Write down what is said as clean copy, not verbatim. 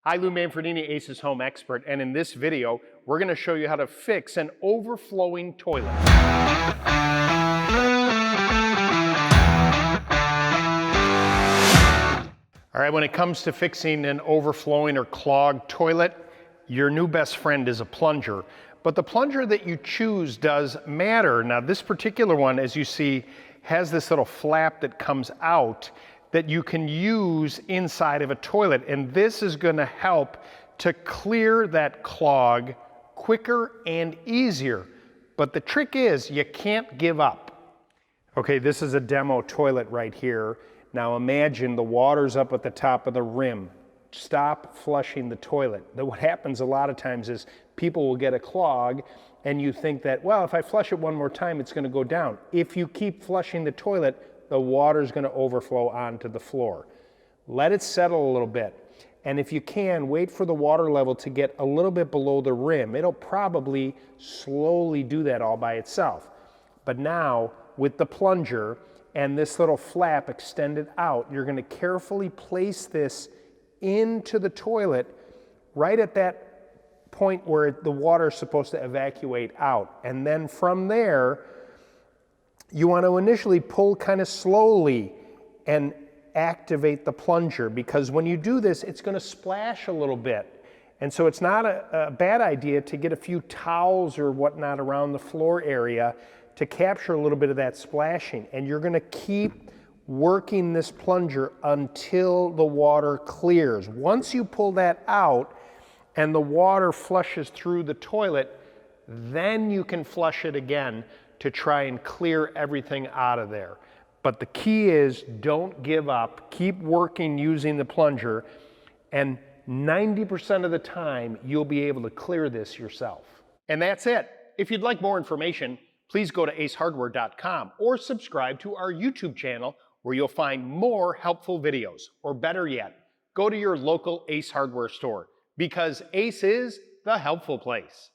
Hi, Lou Manfredini, Ace's home expert, and in this video, we're going to show you how to fix an overflowing toilet. All right, when it comes to fixing an overflowing or clogged toilet, your new best friend is a plunger. But the plunger that you choose does matter. Now, this particular one, as you see, has this little flap that comes out that you can use inside of a toilet. And this is going to help to clear that clog quicker and easier. But the trick is you can't give up. Okay, this is a demo toilet right here. Now imagine the water's up at the top of the rim. Stop flushing the toilet. What happens a lot of times is people will get a clog and you think that, well, if I flush it one more time, it's going to go down. If you keep flushing the toilet, the water's going to overflow onto the floor. Let it settle a little bit. And if you can, wait for the water level to get a little bit below the rim. It'll probably slowly do that all by itself. But now, with the plunger and this little flap extended out, you're going to carefully place this into the toilet right at that point where the water is supposed to evacuate out. And then from there, you want to initially pull kind of slowly and activate the plunger, because when you do this, it's going to splash a little bit. And so it's not a bad idea to get a few towels or whatnot around the floor area to capture a little bit of that splashing. And you're going to keep working this plunger until the water clears. Once you pull that out and the water flushes through the toilet, then you can flush it again to try and clear everything out of there. But the key is don't give up. Keep working using the plunger, and 90% of the time you'll be able to clear this yourself. And that's it. If you'd like more information, please go to acehardware.com or subscribe to our YouTube channel where you'll find more helpful videos. Or better yet, go to your local Ace Hardware store, because Ace is the helpful place.